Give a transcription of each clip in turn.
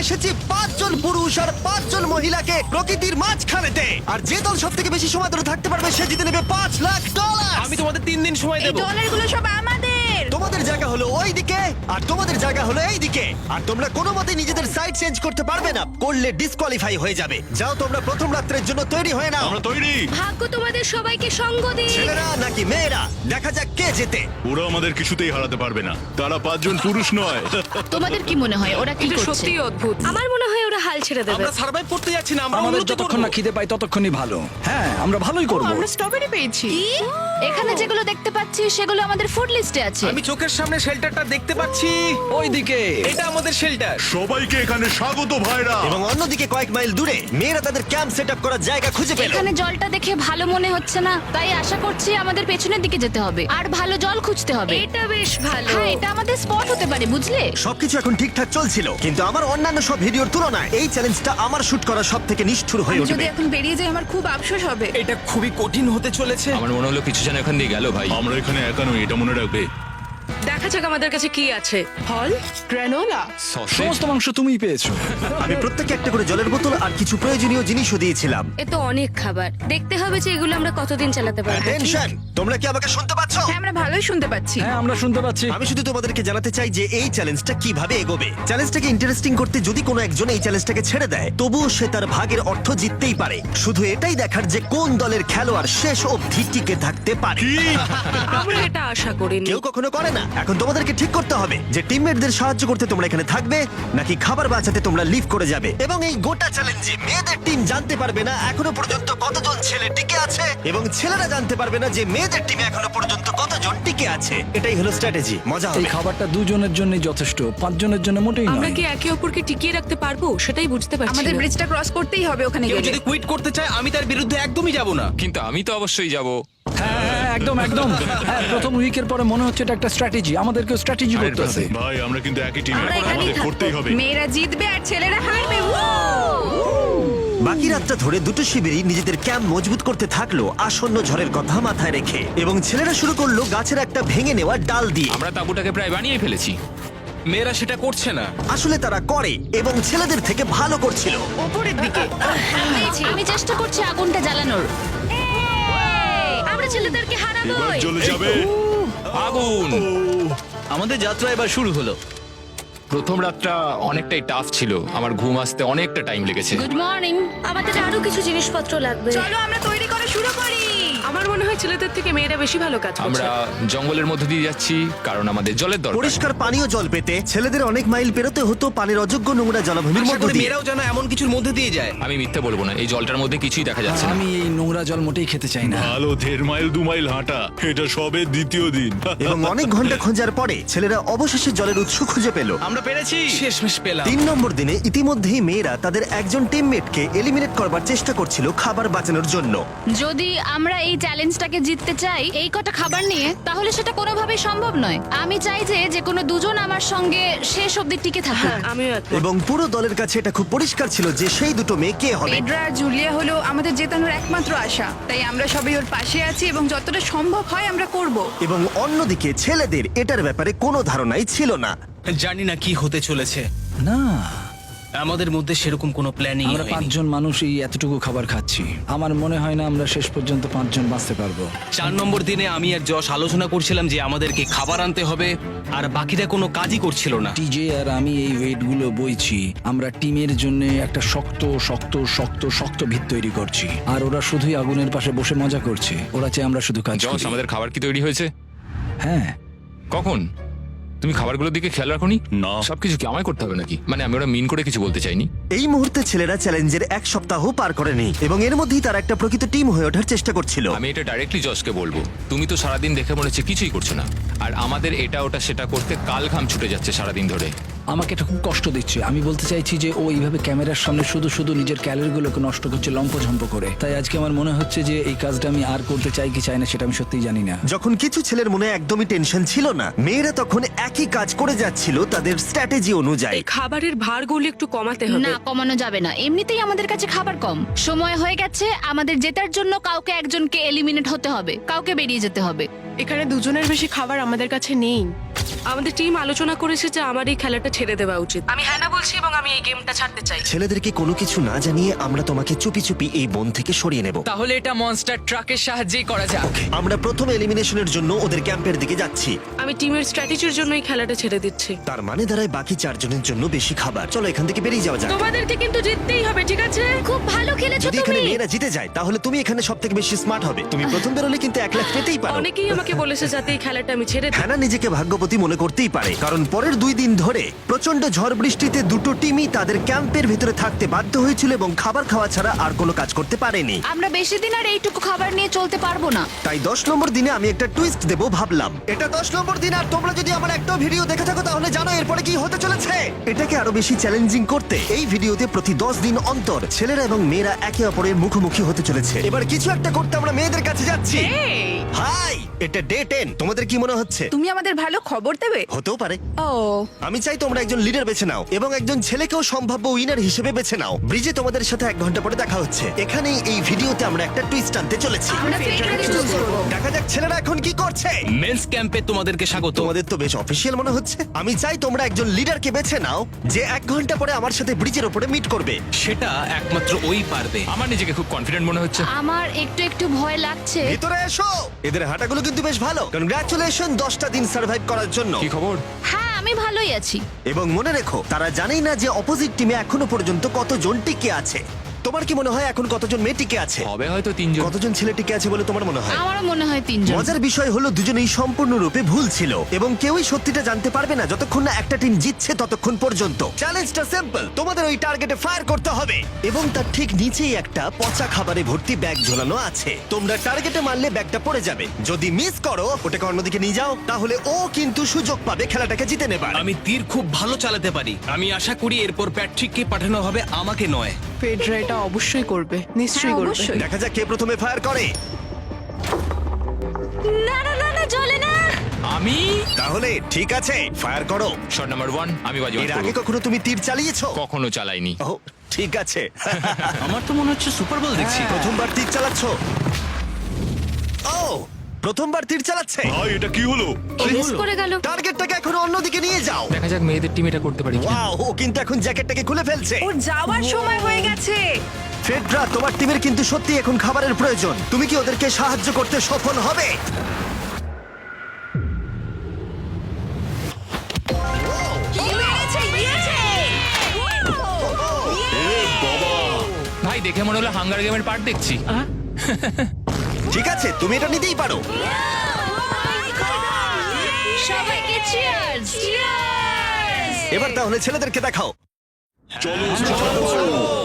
এসেছি 5 জন পুরুষ আর 5 জন মহিলাকে প্রকৃতির মাঝখানেতে, আর যে দল সব থেকে বেশি সময় ধরে থাকতে পারবে সে জিতে নেবে $5,00,000। আমি তোমাদের 3 দিন সময় এই দেবো। ডলারগুলো সব আমাদের। তোমাদের জায়গা হলো ওই দিকে আর তোমাদের জায়গা হলো এই দিকে, আর তোমরা কোনো মতে নিজেদের সাইড চেঞ্জ করতে পারবে না, করলে ডিসকোয়ালিফাই হয়ে যাবে। যাও তোমরা প্রথম রাত্রের জন্য তৈরি হয়ে নাও। আমরা তৈরি। ভাগ্য তোমাদের সবাইকে সঙ্গ দিক। ছেলেরা নাকি মেয়েরা, দেখা যাক কে জেতে। ওরা আমাদের কিছুতেই হারাতে পারবে না, তারা 5 জন পুরুষ নয়। তোমাদের কি মনে হয় ওরা কি এটা করছে? সত্যিই অদ্ভুত। আমার মনে হয় ওরা হাল ছেড়ে দেবে। আমরা সার্ভাইভ করতে যাচ্ছি না, আমরা আমাদের উন্নতি যতক্ষণ না করব। খিদে পাই ততক্ষণই ভালো। হ্যাঁ, আমরা ভালোই করব। আমরা স্ট্রবেরি পেয়েছি। কি? এখানে যেগুলো দেখতে পাচ্ছি সেগুলো আমাদের ফুড লিস্টে আছে। আমি চোখের সামনে শেল্টারটা দেখতে পাচ্ছি। ওইদিকে এটা আমাদের শেল্টার। সবাইকে এখানে স্বাগত ভাইরা। এবং অন্যদিকে কয়েক মাইল দূরে মেয়েরা তাদের ক্যাম্প সেট আপ করার জায়গা খুঁজে পেল। এখানে জলটা দেখে ভালো মনে হচ্ছে না, তাই আশা করছি আমাদের পেছনের দিকে যেতে হবে আর ভালো জল খুঁজতে হবে। এটা বেশ ভালো। হ্যাঁ, এটা আমাদের স্পট হতে পারে, বুঝলে? সবকিছু এখন ঠিকঠাক চলছিল, কিন্তু আমার অন্যান্য সব ভিডিওর তুলনায় এই চ্যালেঞ্জটা আমার শুট করা সব থেকে নিষ্ঠুর হয়ে যদি উঠবে। এখন বেরিয়ে যাই আমার খুব আফসোস হবে। এটা খুবই কঠিন হতে চলেছে। আমার মনে হলো কিছু যেন এখান দিয়ে গেল ভাই। আমরা এখানে একা নই, এটা মনে রাখবে। দেখা যাক আমাদের কাছে কি আছে। ফল, গ্রানোলা। সমস্ত মাংস তুমিই পেয়েছো। আমি প্রত্যেককে একটা করে জলের বোতল আর কিছু প্রয়োজনীয় জিনিসও দিয়েছিলাম। এ তো অনেক খাবার। দেখতে হবে যে এগুলো আমরা কতদিন চালাতে পারবো। টেনশন, তোমরা কি আমাকে শুনতে পাচ্ছ? হ্যাঁ, আমরা ভালোই শুনতে পাচ্ছি। হ্যাঁ, আমরা শুনতে পাচ্ছি। আমি শুধু তোমাদেরকে জানাতে চাই যে এই চ্যালেঞ্জটা কিভাবে এগোবে। চ্যালেঞ্জটাকে ইন্টারেস্টিং করতে যদি কোনো একজন এই চ্যালেঞ্জটাকে ছেড়ে দেয়, তবুও সে তার ভাগের অর্থ জিততেই পারে। শুধু এটাই দেখার যে কোন দলের খেলোয়াড় শেষ অবধি টিকে থাকতে পারে। আমরা এটা আশা করিনি। কেউ কখনো করে না। এখন তোমাদেরকে ঠিক করতে হবে যে টিমমেটদের সাহায্য করতে তোমরা এখানে থাকবে নাকি খাবার বাঁচাতে তোমরা লিভ করে যাবে। এবং এই গোটা চ্যালেঞ্জে মেয়েদের টিম জানতে পারবে না এখনো পর্যন্ত কতজন ছেলে টিকে আছে, এবং ছেলেরা জানতে পারবে না যে মেয়েদের টিমে এখনো পর্যন্ত কতজন টিকে আছে। এটাই হলো স্ট্র্যাটেজি। মজা এই হবে। খাবারটা 2 জনের জন্যই যথেষ্ট, 5 জনের জন্য মোটেই আমরা নয়। কি একে অপরকে টিকিয়ে রাখতে পারবো সেটাই বুঝতে পারছি আমাদের না। ব্রিজটা ক্রস করতেই হবে ওখানে কেউ গেলে। যদি কুইট করতে চায় আমি তার বিরুদ্ধে একদমই যাব না। কিন্তু আমি তো অবশ্যই যাব। হ্যাঁ, হ্যাঁ, একদম একদম। হ্যাঁ, প্রথম উইকের পরে মনে হচ্ছে এটা একটা স্ট্র্যাটেজি। আমাদেরকে স্ট্র্যাটেজি করতে হবে। ভাই আমরা কিন্তু একই টিমে, আমরা এখানেই আমাদের থাকবো। করতেই হবে। মেয়েরা জিতবে আর ছেলেরা হারবে। বাকি রাতটা ধরে দুটো শিবিরই নিজেদের ক্যাম্প মজবুত করতে থাকলো আসন্ন ঝড়ের কথা মাথায় রেখে, এবং ছেলেরা শুরু করলো গাছের একটা ভেঙে নেওয়া ডাল দিয়ে। আমরা তাঁবুটাকে প্রায় বানিয়ে ফেলেছি। মেয়েরা সেটা করছে না। আসলে তারা করে এবং ছেলেদের থেকে ভালো করছিল। ওপরের দিকে। আমি চেষ্টা করছি আগুনটা জ্বালানোর। আমরা ছেলেদেরকে এবার হারাবোই। চলে যাবে। আগুন! আমাদের যাত্রা এবার শুরু হলো। প্রথম রাতটা অনেকটাই টাফ ছিল, আমার ঘুম আসতে অনেকটা টাইম লেগেছে। Good morning. আমাদের আরো কিছু জিনিসপত্র লাগবে। চলো আমরা তৈরি করা শুরু করি। আমার মনে হয় ছেলেদের থেকে মেয়েরা বেশি ভালো কাজ করছে। আমরা জঙ্গলের মধ্যে দিয়ে যাচ্ছি কারণ আমাদের জলের দরকার। পরিষ্কার পানীয় জল পেতে ছেলেদের অনেক মাইল পেরোতে হতো পানির অযোগ্য নোংরা জলাভূমির আশা মধ্য করি দিয়ে। মেয়েরাও যেন এমন কিছুর মধ্যে দিয়ে যায়। আমি মিথ্যে বলবো না, এই জলটার মধ্যে কিছুই দেখা যাচ্ছে না। আমি এই নোংরা জল মোটেই খেতে চাই না। ভালো 1.5 মাইল 2 মাইল হাঁটা, এটা সবে দ্বিতীয় দিন। এবং অনেক ঘন্টা খোঁজার পরে ছেলেরা অবশেষে জলের উৎস খুঁজে পেল। আমরা পেরেছি, শেষমেশ পেলাম। 3 নম্বর দিনে ইতিমধ্যেই মেয়েরা তাদের একজন টিমমেটকে এলিমিনেট করবার চেষ্টা করছিল খাবার বাঁচানোর জন্য। যদি আমরা এই চ্যালেঞ্জটাকে জিততে চাই এই কটা খাবার নিয়ে, তাহলে সেটা কোনোভাবেই সম্ভব নয়। আমি চাই যে কোনো দুজন আমার সঙ্গে শেষ অবধি টিকে থাকুক। হ্যাঁ, আমিও একমত। এবং পুরো দলের কাছে এটা খুব পরিষ্কার ছিল যে সেই দুটো মেয়ে কে হবে। পেড্রা আর জুলিয়া হলো আমাদের জেতানোর একমাত্র আশা, তাই আমরা সবাই ওর পাশে আছি এবং যতটা সম্ভব হয় আমরা করব। এবং অন্যদিকে ছেলেদের এটার ব্যাপারে কোনো ধারণাই ছিল না। জানি না কি হতে চলেছে। না, আমাদের মধ্যে সেরকম কোনো প্ল্যানিং আমরা 5 জন মানুষ এই এতটুকু খাবার খাচ্ছি। আমার মনে হয় না আমরা শেষ পর্যন্ত 5 জন বাঁচতে পারবো। 4 নম্বর দিনে আমি আর যশ আলোচনা করছিলাম যে আমাদেরকে খাবার আনতে হবে, আর বাকিরা কোনো কাজই করছিল না। টিজে আর আমি এই ওয়েটগুলো বইছি। আমরা টিমের জন্য একটা শক্ত শক্ত শক্ত শক্ত ভিত তৈরি করছি, আর ওরা শুধুই আগুনের পাশে বসে মজা করছে। ওরা চাই আমরা শুধু কাজ জস, করি। আমাদের খাবার কি তৈরি হয়েছে? হ্যাঁ, কখন? তুমি খাবারগুলোর দিকে খেয়াল রাখোনি? না। সবকিছু কি আমায় করতে হবে নাকি? মানে আমি ওরা মিন করে কিছু বলতে চাইনি। এই মুহূর্তে ছেলেরা চ্যালেঞ্জের 1 সপ্তাহ পার করেনি, এবং এর মধ্যেই তারা একটা প্রকৃত টিম হয়ে ওঠার চেষ্টা করছিল। আমি এটা ডাইরেক্টলি জসকে বলবো। তুমি তো সারাদিন দেখে মনে হচ্ছে কিছুই করছো না, আর আমাদের এটা ওটা সেটা করতে কাল ঘাম ছুটে যাচ্ছে সারাদিন ধরে। আমাকে এটা খুব কষ্ট দিচ্ছে। আমি বলতে চাইছি যে ও এইভাবে ক্যামেরার সামনে শুধু শুধু নিজের ক্যালোরিগুলোকে নষ্ট করছে লম্পঝম্প করে। তাই আজকে আমার মনে হচ্ছে যে এই কাজটা আমি আর করতে চাই কি চাই না সেটা আমি সত্যিই জানি না। যখন কিছু ছেলের মনে একদমই টেনশন ছিল না, মেয়েরা তখন একই কাজ করে যাচ্ছিল তাদের স্ট্র্যাটেজি অনুযায়ী। এই খাবারের ভারগুলো একটু কমাতে হবে। না, কমানো যাবে না। এমনিতেই আমাদের কাছে খাবার কম। সময় হয়ে গেছে আমাদের জেতার জন্য কাউকে একজনকে এলিমিনেট হতে হবে, কাউকে বেরিয়ে যেতে হবে। এখানে দুজনের বেশি খাবার আমাদের কাছে নেই। আমাদের টিম আলোচনা করেছে যে আমার এই খেলাটা ছেড়ে দেওয়া উচিত। আমি হ্যাঁ বলছি এবং আমি এই গেমটা ছাড়তে চাই। ছেলেদেরকে কোনো কিছু না জানিয়ে আমরা তোমাকে চুপি চুপি এই বন থেকে সরিয়ে নেব। তাহলে এটা মনস্টার ট্রাকের সাহায্যেই করা যাক। আমরা প্রথম এলিমিনেশনের জন্য ওদের ক্যাম্পের দিকে যাচ্ছি। আমি টিমের স্ট্র্যাটেজির জন্য এই খেলাটা ছেড়ে দিচ্ছি। তার মানে দাঁড়ায় বাকি 4 জনের জন্য বেশি খাবার। চলো এখান থেকে বেরিয়ে যাওয়া যাক। তোমাদেরকে কিন্তু জিততেই হবে, ঠিক আছে? খুব ভালো খেলেছো যদি এখানে তুমি। মেয়েরা জিতে যায় তাহলে তুমি এখানে সব থেকে বেশি স্মার্ট হবে। তুমি প্রথম বেরোলে কিন্তু 1 লাখ পেতেই পারো। অনেকেই আমাকে বলেছে যাতে এই খেলাটা আমি ছেড়ে দিই। হ্যানা নিজেকে ভাগ্যবতী মনে করতেই পারে, কারণ পরের 2 দিন ধরে প্রচন্ড ঝড় বৃষ্টিতে দুটো টিমই তাদের ক্যাম্পের ভিতরে থাকতে বাধ্য হয়েছিল এবং খাবার খাওয়া ছাড়া আর কোনো কাজ করতে পারেনি। আমরা বেশি দিন আর এইটুকু খাবার নিয়ে চলতে পারবো না। তাই 10 নম্বর দিনে আমি একটা টুইস্ট দেব ভাবলাম। এটা 10 নম্বর দিন আর তোমরা যদি আমার একটা ভিডিও দেখে থাকো তাহলে জানো এরপরে কি হতে চলেছে। এটাকে আরো বেশি চ্যালেঞ্জিং করতে এই ভিডিওতে প্রতি 10 দিন অন্তর ছেলেরা এবং মেয়েরা একে অপরের মুখোমুখি হতে চলেছে। এবার কিছু একটা করতে আমরা মেয়েদের কাছে যাচ্ছি। হাই, এটা ডে 10। তোমাদের কি মনে হচ্ছে? তুমি আমাদের ভালো খবর দেবে? হতেও পারে। ও, আমি চাই তোমরা একজন লিডার বেছে নাও এবং একজন ছেলেকেও সম্ভাব্য উইনার হিসেবে বেছে নাও। ব্রিজে তোমাদের সাথে 1 ঘন্টা পরে দেখা হচ্ছে। এখানেই এই ভিডিওতে আমরা একটা টুইস্ট আনতে চলেছি। আমরা ফেডরারকে চুজ করব। দেখা যাক ছেলেরা এখন কি করছে। মেন্স ক্যাম্পে তোমাদেরকে স্বাগত। তোমাদের তো বেশ অফিসিয়াল মনে হচ্ছে। আমি চাই তোমরা একজন লিডারকে বেছে নাও যে 1 ঘন্টা পরে আমার সাথে ব্রিজের উপরে মিট করবে। সেটা একমাত্র ওই পারবে। আমার নিজেকে খুব কনফিডেন্ট মনে হচ্ছে। আমার একটু একটু ভয় লাগছে। ভিতরে এসো। এদের হাঁটাগুলো কিন্তু বেশ ভালো। কনগ্রাচুলেশন 10টা দিন সার্ভাইভ করার জন্য। কি খবর? হ্যাঁ, আমি ভালোই আছি। এবং মনে রেখো তারা জানেই না যে অপোজিট টিমে এখনো পর্যন্ত কতজন টিকে আছে। তোমার কি মনে হয় এখন কতজন মেয়ে টিকে আছে? হবে হয়তো 3 জন। কতজন ছেলে টিকে আছে বলে তোমার মনে হয়? আমারও মনে হয় 3 জন। মজার বিষয় হলো দুজনেই সম্পূর্ণরূপে ভুল ছিল এবং কেউই সত্যিটা জানতে পারবে না যতক্ষণ না একটা টিম জিতছে ততক্ষণ পর্যন্ত। চ্যালেঞ্জটা সিম্পল, তোমাদের ওই টার্গেটে ফায়ার করতে হবে এবং তার ঠিক নিচেই একটা পচা খাবারে ভর্তি ব্যাগ ঝোলানো আছে। তোমরা টার্গেটে মারলে ব্যাগটা পড়ে যাবে। যদি মিস করো ওটাকে অন্যদিকে নিয়ে যাও তাহলে ও কিন্তু সুযোগ পাবে খেলাটাকে জিতে নেবার। আমি তীর খুব ভালো চালাতে পারি। আমি আশা করি এরপর প্যাট্রিককে পাঠানো হবে, আমাকে নয়। ফেডরা এটা অবশ্যই করবে, নিশ্চয়ই হ্যাঁ, করবে। অবশ্যই। দেখা যাক কে প্রথমে ফায়ার করে। না না না না, চলে না। আমি তাহলে ঠিক আছে, ফায়ার করো। শট নাম্বার 1 আমি বাজি এর করব। আগে কখনো তুমি তীর চালিয়েছো? কখনো চালাইনি। ও ঠিক আছে। আমার তো মনে হচ্ছে সুপার বল দেখছি। প্রথমবার তীর চালাচ্ছো? ও প্রথমবার তীর চালাচ্ছে। ভাই এটা কি হলো? মিস করে গেল। টার্গেটটাকে এখন অন্যদিকে নিয়ে যাও। দেখা যাক মেয়েদের টিম এটা করতে পারি কি। ওয়াও, ও কিন্তু এখন জ্যাকেটটাকে খুলে ফেলছে। ওর যাওয়ার সময় হয়ে গেছে। ফেডরা, তোমার টিমের কিন্তু সত্যি এখন খাবারের প্রয়োজন। তুমি কি ওদেরকে সাহায্য করতে সফল হবে? ভাই দেখে মনে হলো হাঙ্গার গেমের পার্ট দেখছি। ঠিক আছে, তুমি এটা নিতেই পারো। সবাইকে চিয়ার্স। এবার তাহলে ছেলেদেরকে দেখাও।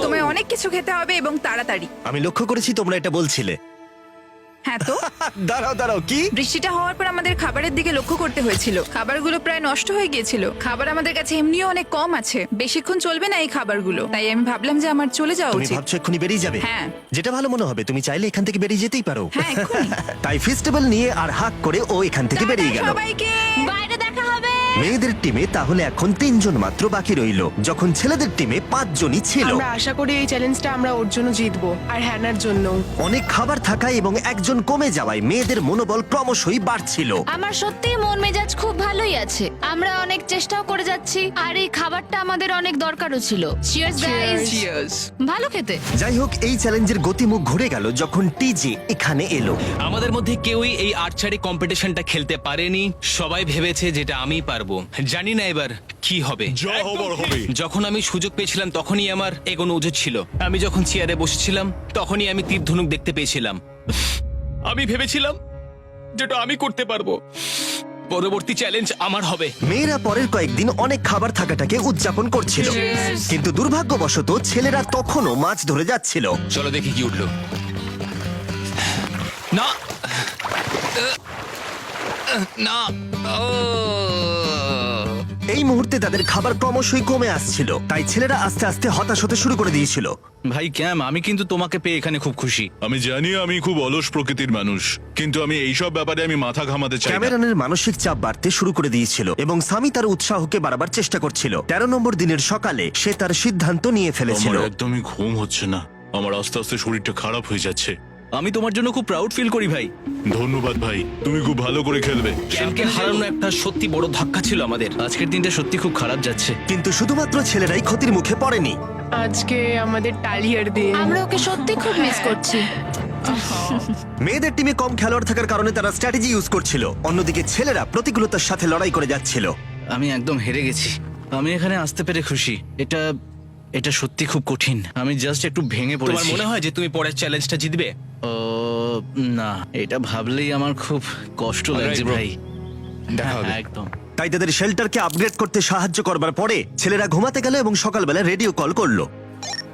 তোমায় অনেক কিছু খেতে হবে এবং তাড়াতাড়ি। আমি লক্ষ্য করেছি তোমরা এটা বলছিলে। হ্যাঁ তো, দাঁড়াও দাঁড়াও, কি? বৃষ্টিটা হওয়ার পর আমাদের খাবারের দিকে লক্ষ্য করতে হয়েছিল। খাবারগুলো প্রায় নষ্ট হয়ে গিয়েছিল। খাবার আমাদের কাছে এমনিও অনেক কম আছে, বেশিক্ষণ চলবে না এই খাবারগুলো। তাই আমি ভাবলাম যে আমার চলে যাওয়া তুমি উচিত। ভাবছো এক্ষুনি বেরিয়ে যাবে? হ্যাঁ। যেটা ভালো মনে হবে। তুমি চাইলে এখান থেকে বেরিয়ে যেতেই পারো। হ্যাঁ, এক্ষুনি। তাই ফেস্টিভ্যাল নিয়ে আর হাক করে ও এখান থেকে বেরিয়ে গেল। সবাইকে বাইরে দেখা হবে। মেয়েদের টিমে তাহলে এখন 3 জন মাত্র বাকি রইল, যখন ছেলেদের টিমে 5 জনই ছিল। আমরা আশা করি এই চ্যালেঞ্জটা আমরা ওর জন্য জিতবো আর হ্যানার জন্য। অনেক খাবার থাকায় এবং একজন কমে যাওয়ায় মেয়েদের মনোবল ক্রমশই বাড়ছিল। আমার সত্যিই মন মেজাজ খুব ভালোই আছে। আমরা অনেক চেষ্টাও করে যাচ্ছি আর এই খাবারটা আমাদের অনেক দরকারও ছিল। Cheers guys. চিয়ার্স। ভালো খেতে। যাই হোক, এই চ্যালেঞ্জের গতিমুখ ঘুরে গেল যখন টিজি এখানে এলো। আমাদের মধ্যে কেউই এই আর্চারি কম্পিটিশনটা খেলতে পারেনি। সবাই ভেবেছে যেটা আমি পারবো। জানি না এবার কি হবে। যা হবার হবে। যখন আমি সুযোগ পেয়েছিলাম তখনই আমার এগোনো উচিত ছিল। আমি যখন চেয়ারে বসেছিলাম তখনই আমি তীর ধনুক দেখতে পেয়েছিলাম। আমি ভেবেছিলাম যেটা আমি করতে পারবো। পরবর্তী চ্যালেঞ্জ আমার হবে। মেয়েরা পরের কয়েকদিন অনেক খাবার থাকাটাকে উদযাপন করছিল, কিন্তু দুর্ভাগ্যবশত ছেলেরা তখনও মাছ ধরে যাচ্ছিল। চলো দেখি কি উঠলো। না না ও এই মুহূর্তে তাদের খাবার ক্রমশই কমে আসছিল, তাই ছেলেরা আস্তে আস্তে হতাশ হতে শুরু করে দিয়েছিল। ভাই ক্যাম, আমি কিন্তু তোমাকে পেয়ে এখানে খুব খুশি। আমি জানি আমি খুব অলস প্রকৃতির মানুষ, কিন্তু আমি এইসব ব্যাপারে আমি মাথা ঘামাতে চাই না। ক্যামেরনের মানসিক চাপ বাড়তে শুরু করে দিয়েছিল এবং সামি তার উৎসাহকে বাড়াবার চেষ্টা করছিল। 13 নম্বর দিনের সকালে সে তার সিদ্ধান্ত নিয়ে ফেলেছিল। আমার একদমই ঘুম হচ্ছে না। আমার আস্তে আস্তে শরীরটা খারাপ হয়ে যাচ্ছে। আমি তোমার জন্য খুব প্রাউড ফিল করি ভাই। ধন্যবাদ ভাই, তুমি খুব ভালো করে খেলবে। ক্যাম্পকে হারানো একটা সত্যি বড় ধাক্কা ছিল আমাদের। আজকের দিনটা সত্যি খুব খারাপ যাচ্ছে। কিন্তু শুধুমাত্র ছেলেরাই ক্ষতির মুখে পড়েনি। আজকে আমাদের টালিয়ার দিন। আমরা ওকে সত্যি খুব মিস করছি। মেয়েদের টিমে কম খেলোয়াড় থাকার কারণে তারা স্ট্র্যাটেজি ইউজ করছিল, অন্যদিকে ছেলেরা প্রতিকূলতার সাথে লড়াই করে যাচ্ছিল। আমি একদম হেরে গেছি। আমি এখানে আসতে পেরে খুশি। এটা সত্যি খুব কঠিন। আমি জাস্ট একটু ভেঙে তোমার পড়েছি। মনে হয় যে তুমি পরের চ্যালেঞ্জটা জিতবে? ও না, এটা ভাবলেই আমার খুব কষ্ট লাগছে bro. ভাই। দেখা হবে। হ্যাঁ, একদম। তাই তাদের শেল্টারকে আপগ্রেড করতে সাহায্য করবার পরে ছেলেরা ঘুমাতে গেল এবং সকালবেলা রেডিও কল করলো।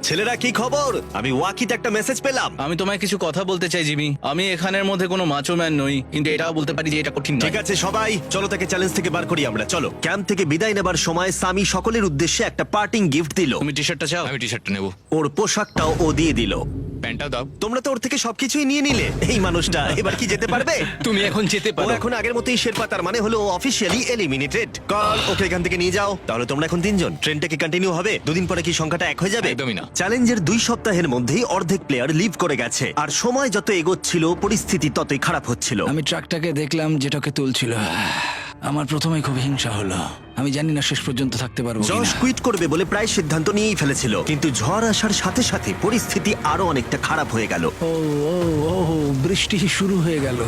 ছেলেরা, কি খবর? আমি ওয়াকিতে একটা মেসেজ পেলাম। আমি তোমায় কিছু কথা বলতে চাই জিমি। আমি এখানের মধ্যে কোনো মাচো ম্যান নই, কিন্তু এটাও বলতে পারি যে এটা কঠিন নয়। ঠিক আছে সবাই, চলো তাকে চ্যালেঞ্জ থেকে বার করি আমরা। চলো। ক্যাম্প থেকে বিদায় নেবার সময় সামি সকলের উদ্দেশ্যে একটা পার্টিং গিফট দিল। তুমি টি শার্টটা চাও? আমি টি শার্টটা নেবো, ওর পোশাকটাও ও দিয়ে দিল। প্যান্টটাও দাও। তোমরা তো ওর থেকে সবকিছুই নিয়ে নিলে। এই মানুষটা এবার কি যেতে পারবে? তুমি এখন যেতে ও পারো। এখন আগের মতোই শেরপা, তার মানে হলো অফিসিয়ালি এলিমিনেটেড। কল ওকে এখান থেকে নিয়ে যাও। তাহলে তোমরা এখন 3 জন। ট্রেনটা কি কন্টিনিউ হবে? দুদিন পরে কি সংখ্যাটা 1 হয়ে যাবে? একদমই না। চ্যালেঞ্জের 2 সপ্তাহের মধ্যেই অর্ধেক প্লেয়ার লিভ করে গেছে, আর সময় যত এগোচ্ছিল পরিস্থিতি ততই খারাপ হচ্ছিল। আমি ট্রাকটাকে দেখলাম যেটাকে তুলছিল। আমার প্রথমে খুব হিংসা হলো। আমি জানি না শেষ পর্যন্ত থাকতে পারবো জশ কিনা। কুইট করবে বলে প্রায় সিদ্ধান্ত নিয়েই ফেলেছিল, কিন্তু ঝড় আসার সাথে সাথে পরিস্থিতি আরো অনেকটা খারাপ হয়ে গেল। ও ও ও বৃষ্টি শুরু হয়ে গেল।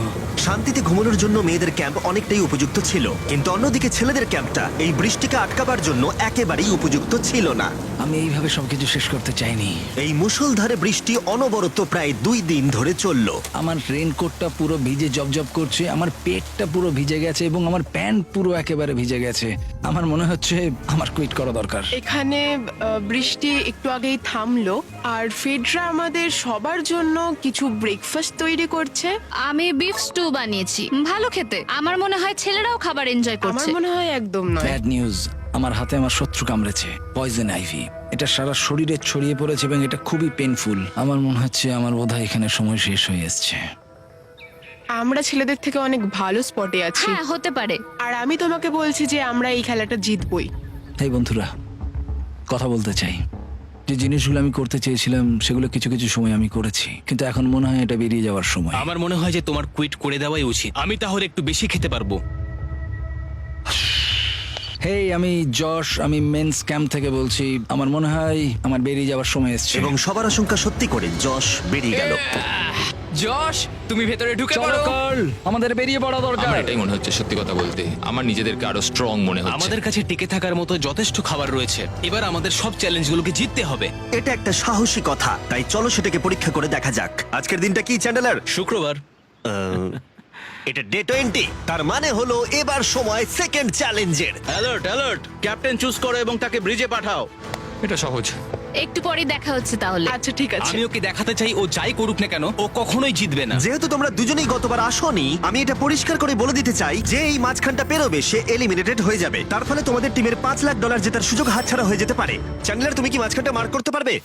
শান্তিতে ঘুমানোর জন্য মেয়েদের ক্যাম্প অনেকটাই উপযুক্ত ছিল, কিন্তু অন্যদিকে ছেলেদের ক্যাম্পটা এই বৃষ্টিকে আটকাবার জন্য একেবারেই উপযুক্ত ছিল না। আমি এইভাবে সবকিছু শেষ করতে চাইনি। এই মুষলধারে বৃষ্টি অনবরত প্রায় 2 দিন ধরে চললো। আমার রেনকোটটা পুরো ভিজে জবজব করছে, আমার পেটটা পুরো ভিজে গেছে এবং আমার প্যান্ট পুরো একেবারে ভিজে গেছে। আমার মনে হচ্ছে আমার কুইট করা দরকার। এখানে বৃষ্টি একটু আগেই থামলো, আর ফেডরা আমাদের সবার জন্য কিছু ব্রেকফাস্ট তৈরি করছে। আমি বিফ স্টু বানিয়েছি, ভালো খেতে। আমার মনে হয় ছেলেরাও খাবার এনজয় আমার করছে। মনে হয় একদম নয়। ব্যাড নিউজ, আমার হাতে আমার শত্রু কামড়েছে, পয়জন আইভি। এটা সারা শরীরে ছড়িয়ে পড়েছে এবং এটা খুবই পেইনফুল। আমার মনে হচ্ছে আমার বোধহয় এখানে সময় শেষ হয়ে এসেছে। আমরা ছেলেদের থেকে অনেক ভালো স্পটে আছি, হ্যাঁ, হতে পারে। আর আমি তোমাকে বলছি যে আমরা এই খেলাটা জিতবই। এই বন্ধুরা, কথা বলতে চাই। যে জিনিসগুলো আমি করতে চেয়েছিলাম সেগুলো কিছু কিছু সময় আমি করেছি, কিন্তু এখন মনে হয় এটা বেরিয়ে যাওয়ার সময়। আমার মনে হয় যে তোমার কুইট করে দেওয়াই উচিত। আমি তাহলে একটু বেশি খেতে পারবো। হেই, আমি যশ, আমি মেন্স ক্যাম্প থেকে বলছি। আমার মনে হয় আমার বেরিয়ে যাওয়ার সময় এসেছে। এবং সবার আশঙ্কা সত্যি করে যশ বেরিয়ে গেল। যশ, তুমি ভেতরে ঢুকে চলো পড়ো। কার্ল, আমাদের বেরিয়ে পড়া দরকার। আমার এটাই মনে হচ্ছে, সত্যি কথা বলতে আমার নিজেদেরকে আরো স্ট্রং মনে হচ্ছে। আমাদের কাছে টিকে থাকার মতো যথেষ্ট খাবার রয়েছে। এবার আমাদের সব চ্যালেঞ্জগুলোকে জিততে হবে। এটা একটা সাহসী কথা, তাই চলো সেটাকে পরীক্ষা করে দেখা যাক। আজকের দিনটা কি চ্যান্ডেলার? শুক্রবার। এটা ডে 20, তার মানে হলো এবার সময় সেকেন্ড চ্যালেঞ্জের। অ্যালার্ট অ্যালার্ট, ক্যাপ্টেন চুজ করো এবং তাকে ব্রিজে পাঠাও। এটা সহজ। একটু পরেই দেখা হচ্ছে তাহলে। আচ্ছা ঠিক আছে। আমি ওকে দেখাতে চাই ও যাই করুক না কেন ও কখনোই জিতবে না। যেহেতু তোমরা দুজনেই গতবার আসোনি, আমি এটা পরিষ্কার করে বলে দিতে চাই যে এই মাঝখানটা পেরোবে সে এলিমিনেটেড হয়ে যাবে। তার ফলে তোমাদের টিমের $5 লাখ জেতার সুযোগ হাতছাড়া হয়ে যেতে পারে। চ্যান্ডেলার, তুমি কি মাঝখানটা মার্ক করতে পারবে?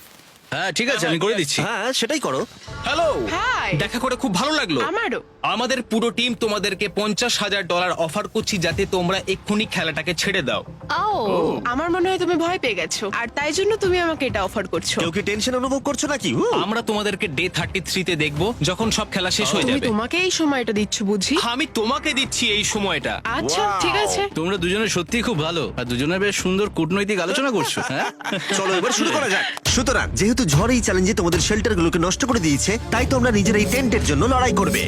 হ্যাঁ ঠিক আছে, আমি করে দিচ্ছি। হ্যাঁ, সেটাই করো। Hello, hi. দেখা করে খুব ভালো লাগলো। আমারও। আমাদের পুরো টিম তোমাদেরকে $50,000 অফার করছি যাতে তোমরা এক্ষুনি খেলাটাকে ছেড়ে দাও। ও, আমার মনে হয় তুমি ভয় পেয়ে গেছো, আর তাই জন্য তুমি আমাকে এটা অফার করছো। কেউ কি টেনশন অনুভব করছো নাকি? আমরা তোমাদেরকে ডে 33 তে দেখবো যখন সব খেলা শেষ হয়ে তুমি যাবে। তোমাকে এই সময়টা দিচ্ছ বুঝি? আমি তোমাকে দিচ্ছি এই সময়টা। আচ্ছা ঠিক আছে। তোমরা দুজনে সত্যি খুব ভালো, আর দুজনে বেশ সুন্দর কূটনৈতিক আলোচনা করছো। হ্যাঁ, চলো এবার শুরু করা যাক। সুতরাং যেহেতু ঝড় এই চ্যালেঞ্জে তোমাদের শেল্টারগুলোকে নষ্ট করে দিয়েছে, তাই তোমরা নিজের এই টেন্টের জন্য লড়াই করবে।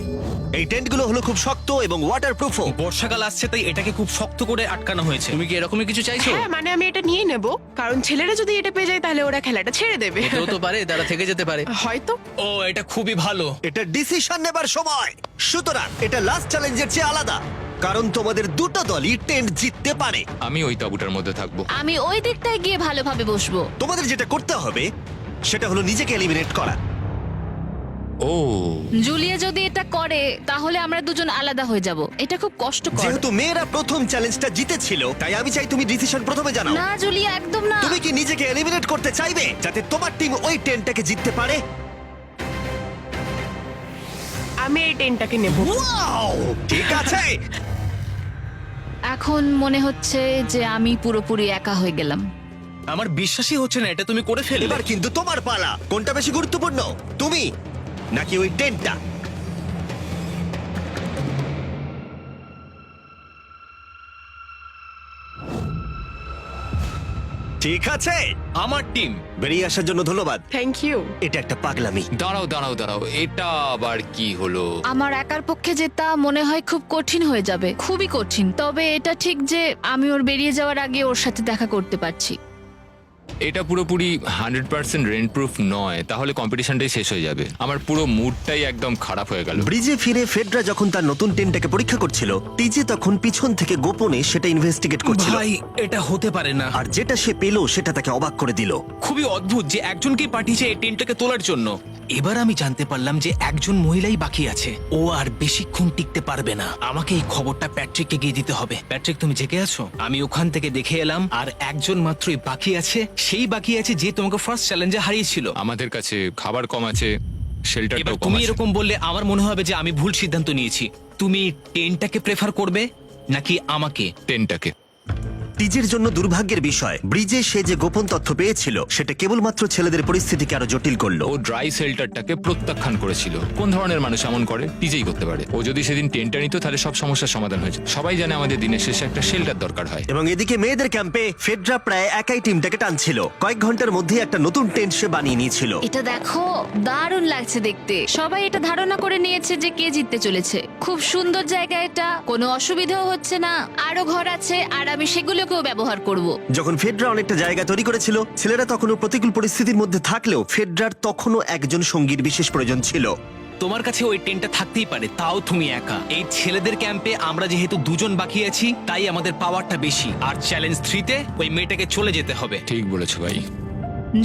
এই টেন্টগুলো হলো খুব শক্ত এবং ওয়াটারপ্রুফও। বর্ষাকাল আসছে তাই এটাকে খুব শক্ত করে আটকানো হয়েছে। তুমি কি এরকমই কিছু চাইছো? হ্যাঁ, মানে আমি এটা নিয়ে নেব, কারণ ছেলেরা যদি এটা পেয়ে যায় তাহলে ওরা খেলাটা ছেড়ে দেবে। হতেও তো পারে তারা থেকে যেতে পারে। হয়তো। ও, এটা খুবই ভালো। এটা ডিসিশন নেবার সময়। সুতরাং এটা লাস্ট চ্যালেঞ্জের চেয়ে আলাদা, কারণ তোমাদের দুটো দলই টেন্ট জিততে পারে। আমি ওই তাঁবুটার মধ্যে থাকবো। আমি ওই দিকটায় গিয়ে ভালোভাবে বসবো। তোমাদের যেটা করতে হবে সেটা হলো নিজেকে এলিমিনেট করা। ও, জুলিয়া যদি এটা করে তাহলে আমরা দুজন আলাদা হয়ে যাব। এটা খুব কষ্টকর। যেহেতু মেয়েরা প্রথম চ্যালেঞ্জটা জিতেছিল, তাই আমি চাই তুমি ডিসিশন প্রথমে জানাও। না জুলিয়া, একদম না। তুমি কি নিজেকে এলিমিনেট করতে চাইবে যাতে তোমার টিম ওই টেন্টটাকে জিততে পারে? আমি এই টেনটাকে নেব। ওয়াও, ঠিক আছে। এখন মনে হচ্ছে যে আমি পুরোপুরি একা হয়ে গেলাম। আমার বিশ্বাসই হচ্ছে না এটা তুমি করে ফেললে। এবার কিন্তু তোমার পালা। কোনটা বেশি গুরুত্বপূর্ণ, তুমি নাকি ওই টেন্টটা? ঠিক আছে, আমার টিম। বেরিয়ে আসার জন্য ধন্যবাদ। Thank you. এটা একটা পাগলামি। দাঁড়াও এটা আবার কি হলো? আমার একার পক্ষে জেতা মনে হয় খুব কঠিন হয়ে যাবে, খুবই কঠিন। তবে এটা ঠিক যে আমি ওর বেরিয়ে যাওয়ার আগে ওর সাথে দেখা করতে পারছি। এটা পুরোপুরি 100% রেন্ট প্রুফ নয়, তাহলে কম্পিটিশনটাই শেষ হয়ে যাবে। আমার পুরো মুডটাই একদম খারাপ হয়ে গেল। ব্রিজে ফিরে ফেডরা যখন তার নতুন টেন্টটাকে পরীক্ষা করছিল, টিজে তখন পিছন থেকে গোপনে সেটা ইনভেস্টিগেট করছিল। ভাই এটা হতে পারে না। আর যেটা সে পেল সেটা তাকে অবাক করে দিল। খুবই অদ্ভুত যে একজনকেই পাঠিয়েছে এই টেন্টটাকে তোলার জন্য। এবার আমি জানতে পারলাম যে একজন মহিলাই বাকি আছে। ও আর বেশিক্ষণ টিকতে পারবে না। আমাকে এই খবরটা প্যাট্রিককে গিয়ে দিতে হবে। প্যাট্রিক, তুমি জেগে আছো? আমি ওখান থেকে দেখে এলাম আর একজন মাত্রই বাকি আছে। সেই বাকি আছে যে তোমাকে ফার্স্ট চ্যালেঞ্জে হারিয়েছিল। আমাদের কাছে খাবার কম আছে, এবার শেল্টারটাও কম তুমি আছে। এরকম বললে আমার মনে হবে যে আমি ভুল সিদ্ধান্ত নিয়েছি। তুমি টেন্টটাকে প্রেফার করবে নাকি আমাকে? টেনটাকে। টিজের জন্য দুর্ভাগ্যের বিষয়, ব্রিজে সে যে গোপন তথ্য পেয়েছিল সেটা কেবলমাত্র ছেলেদের পরিস্থিতিকে আরো জটিল করলো। ও ড্রাই শেল্টারটাকে প্রত্যাখ্যান করেছিল। কোন ধরনের মানুষ এমন করে? টিজেই করতে পারে। ও যদি সেদিন টেন্টটা নিত তাহলে সব সমস্যার সমাধান হয়েছে। সবাই জানে আমাদের দিনের শেষে একটা শেল্টার দরকার হয়। এবং এদিকে মেয়েদের ক্যাম্পে ফেডরা প্রায় একাই টিমটাকে টানছিল। কয়েক ঘন্টার মধ্যে একটা নতুন টেন্ট সে বানিয়ে নিয়েছিল। এটা দেখো, দারুণ লাগছে দেখতে। সবাই এটা ধারণা করে নিয়েছে যে কে জিততে চলেছে। খুব সুন্দর জায়গা এটা, কোনো অসুবিধাও হচ্ছে না। আরো ঘর আছে আর আমি সেগুলোকেও ব্যবহার করব। যখন ফেডরা অনেকটা জায়গা তৈরি করেছিল, ছেলেরা তখনও প্রতিকূল পরিস্থিতির মধ্যে থাকলেও ফেডরার তখনও একজন সঙ্গীর বিশেষ প্রয়োজন ছিল। তোমার কাছে ওই টেন্টটা থাকতেই পারে, তাও তুমি একা। এই ছেলেদের ক্যাম্পে আমরা যেহেতু দুজন বাকি আছি, তাই আমাদের পাওয়ারটা বেশি। আর চ্যালেঞ্জ 3-তে ওই মেয়েটাকে চলে যেতে হবে। ঠিক বলেছো ভাই।